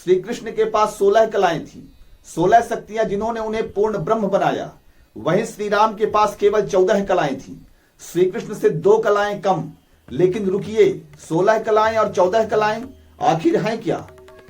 श्री कृष्ण के पास 16 कलाएं थी, 16 शक्तियां जिन्होंने उन्हें पूर्ण ब्रह्म बनाया। वहीं श्री राम के पास केवल 14 कलाएं थी, श्री कृष्ण से 2 कलाएं कम। लेकिन रुकिए, 16 कलाएं और 14 कलाएं आखिर हैं क्या?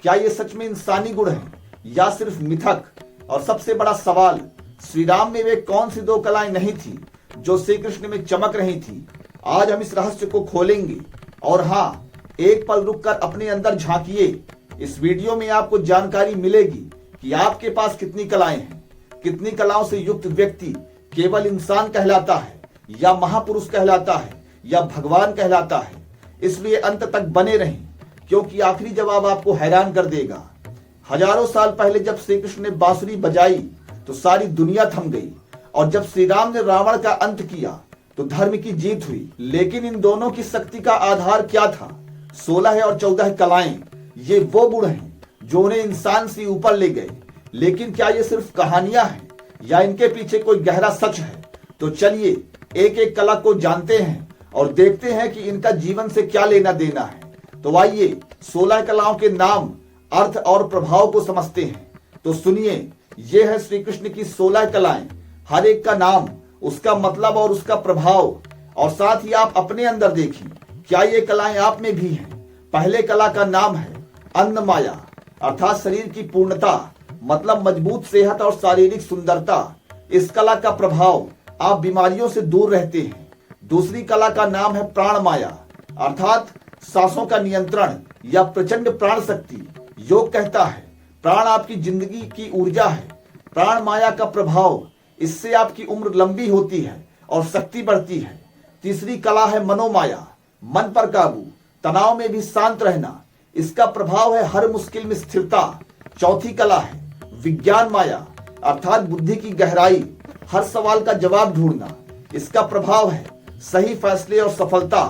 क्या ये सच में इंसानी गुण है या सिर्फ मिथक? और सबसे बड़ा सवाल, श्री राम में वे कौन सी 2 कलाएं नहीं थी जो श्री कृष्ण में चमक रही थी? आज हम इस रहस्य को खोलेंगे। और हाँ, एक पल रुककर अपने अंदर झांकिए। इस वीडियो में आपको जानकारी मिलेगी कि आपके पास कितनी कलाएं हैं। कितनी कलाओं से युक्त व्यक्ति केवल इंसान कहलाता है या महापुरुष कहलाता है या भगवान कहलाता है। इसलिए अंत तक बने रहें, क्योंकि आखिरी जवाब आपको हैरान कर देगा। हजारों साल पहले जब श्री कृष्ण ने बांसुरी बजाई तो सारी दुनिया थम गई, और जब श्री राम ने रावण का अंत किया तो धर्म की जीत हुई। लेकिन इन दोनों की शक्ति का आधार क्या था? 16 और 14 कलाएं, ये वो गुण हैं जो उन्हें इंसान से ऊपर ले गए। लेकिन क्या ये सिर्फ कहानियां हैं या इनके पीछे कोई गहरा सच है? तो चलिए एक एक कला को जानते हैं और देखते हैं कि इनका जीवन से क्या लेना देना है। तो आइए 16 कलाओं के नाम, अर्थ और प्रभाव को समझते हैं। तो सुनिए, ये है श्री कृष्ण की 16 कलाएं। हर एक का नाम, उसका मतलब और उसका प्रभाव। और साथ ही आप अपने अंदर देखें, क्या ये कलाएं आप में भी हैं? पहले कला का नाम है अन्न माया, अर्थात शरीर की पूर्णता, मतलब मजबूत सेहत और शारीरिक सुंदरता। इस कला का प्रभाव, आप बीमारियों से दूर रहते हैं। दूसरी कला का नाम है प्राण माया, अर्थात सांसों का नियंत्रण या प्रचंड प्राण शक्ति। योग कहता है प्राण आपकी जिंदगी की ऊर्जा है। प्राण माया का प्रभाव, इससे आपकी उम्र लंबी होती है और शक्ति बढ़ती है। तीसरी कला है मनोमाया, मन पर काबू, तनाव में भी शांत रहना। इसका प्रभाव है हर मुश्किल में स्थिरता। चौथी कला है विज्ञान माया, अर्थात बुद्धि की गहराई, हर सवाल का जवाब ढूंढना। इसका प्रभाव है सही फैसले और सफलता।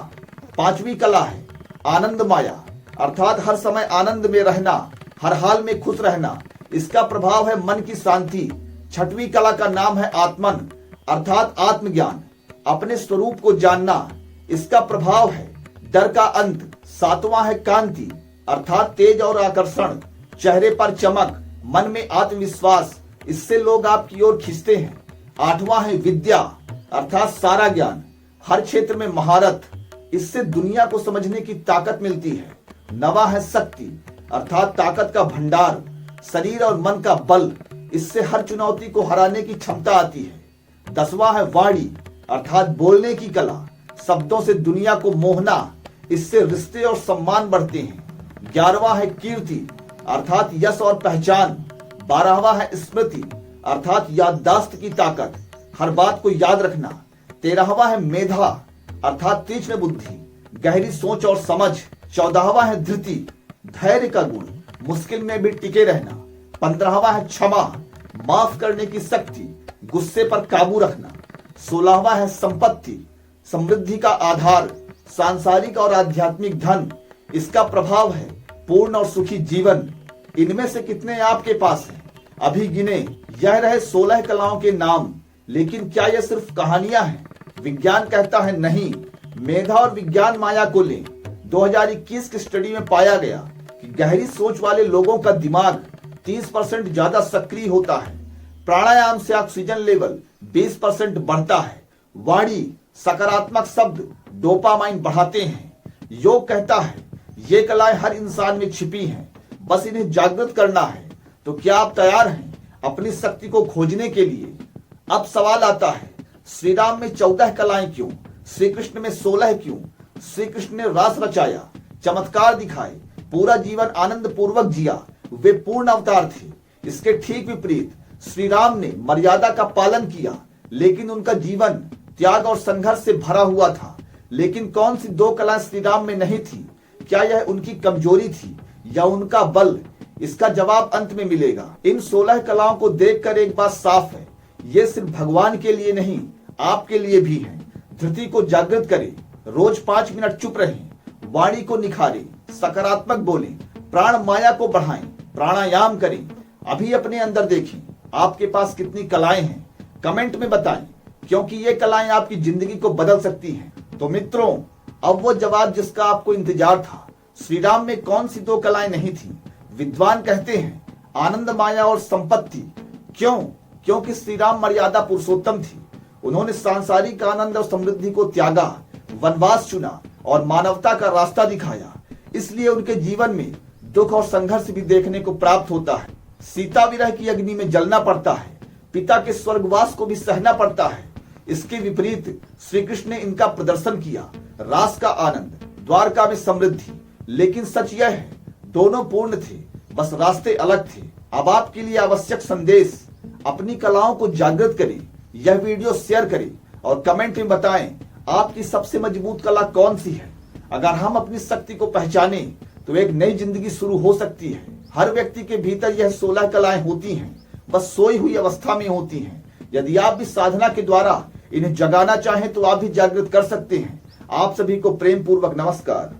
पांचवी कला है आनंद माया, अर्थात हर समय आनंद में रहना, हर हाल में खुश रहना। इसका प्रभाव है मन की शांति। छठवीं कला का नाम है आत्मन, अर्थात आत्मज्ञान, अपने स्वरूप को जानना। इसका प्रभाव है डर का अंत। सातवां है कांति, अर्थात तेज और आकर्षण, चेहरे पर चमक, मन में आत्मविश्वास, इससे लोग आपकी ओर खींचते हैं। आठवां है विद्या, अर्थात सारा ज्ञान, हर क्षेत्र में महारत, इससे दुनिया को समझने की ताकत मिलती है। नवा है शक्ति, अर्थात ताकत का भंडार, शरीर और मन का बल, इससे हर चुनौती को हराने की क्षमता आती है। 10वां है वाणी, अर्थात बोलने की कला, शब्दों से दुनिया को मोहना, इससे रिश्ते और सम्मान बढ़ते हैं। 11वां है कीर्ति, अर्थात यश और पहचान। 12वां है स्मृति, अर्थात याददाश्त की ताकत, हर बात को याद रखना। 13वां है मेधा, अर्थात तीक्ष्ण बुद्धि, गहरी सोच और समझ। 14वां है धृति, धैर्य का गुण, मुश्किल में भी टिके रहना। 15वां है क्षमा, माफ करने की शक्ति, गुस्से पर काबू रखना। 16वां है संपत्ति, समृद्धि का आधार, सांसारिक और आध्यात्मिक धन, इसका प्रभाव है पूर्ण और सुखी जीवन। इनमें से कितने आपके पास हैं? अभी गिने। यह रहे 16 कलाओं के नाम। लेकिन क्या यह सिर्फ कहानियां हैं? विज्ञान कहता है नहीं। मेधा और विज्ञान माया को लें। 2021 की स्टडी में पाया गया कि गहरी सोच वाले लोगों का दिमाग 30% ज्यादा सक्रिय होता है। प्राणायाम से ऑक्सीजन लेवल 20% बढ़ता है। वाणी, सकारात्मक शब्द डोपामाइन बढ़ाते हैं। योग कहता है ये कलाएं हर इंसान में छिपी हैं, बस इन्हें जागृत करना है। तो क्या आप तैयार हैं अपनी शक्ति को खोजने के लिए? अब सवाल आता है, श्री राम में 14 कलाएं क्यों? श्री कृष्ण में 16 क्यों? श्री कृष्ण ने रास रचाया, चमत्कार दिखाए, पूरा जीवन आनंद पूर्वक जिया, वे पूर्ण अवतार थे। इसके ठीक विपरीत श्री राम ने मर्यादा का पालन किया, लेकिन उनका जीवन त्याग और संघर्ष से भरा हुआ था। लेकिन कौन सी 2 कलाएं श्री राम में नहीं थी? क्या यह उनकी कमजोरी थी या उनका बल? इसका जवाब अंत में मिलेगा। इन 16 कलाओं को देखकर एक बात साफ है, ये सिर्फ भगवान के लिए नहीं, आपके लिए भी है। धृति को जागृत करें, रोज 5 मिनट चुप रहें, वाणी को निखारें, सकारात्मक बोलें, प्राण माया को बढ़ाएं, प्राणायाम करें। अभी अपने अंदर देखें आपके पास कितनी कलाएं हैं, कमेंट में बताएं, क्योंकि ये कलाएं आपकी जिंदगी को बदल सकती हैं। तो मित्रों, अब वो जवाब जिसका आपको इंतजार था, श्री राम में कौन सी 2 कलाएं नहीं थी? विद्वान कहते हैं आनंद, माया और संपत्ति। क्यों? क्योंकि श्री राम मर्यादा पुरुषोत्तम थी। उन्होंने सांसारिक आनंद और समृद्धि को त्यागा, वनवास चुना और मानवता का रास्ता दिखाया। इसलिए उनके जीवन में दुख और संघर्ष भी देखने को प्राप्त होता है। सीता विरह की अग्नि में जलना पड़ता है, पिता के स्वर्गवास को भी सहना पड़ता है। इसके विपरीत श्री कृष्ण ने इनका प्रदर्शन किया, रास का आनंद, द्वारका में समृद्धि। लेकिन सच यह है दोनों पूर्ण थे, बस रास्ते अलग थे। अब आपके लिए आवश्यक संदेश, अपनी कलाओं को जागृत करें, यह वीडियो शेयर करें और कमेंट में बताएं आपकी सबसे मजबूत कला कौन सी है। अगर हम अपनी शक्ति को पहचाने तो एक नई जिंदगी शुरू हो सकती है। हर व्यक्ति के भीतर यह 16 कलाएं होती हैं, बस सोई हुई अवस्था में होती हैं। यदि आप भी साधना के द्वारा इन्हें जगाना चाहें तो आप भी जागृत कर सकते हैं। आप सभी को प्रेम पूर्वक नमस्कार।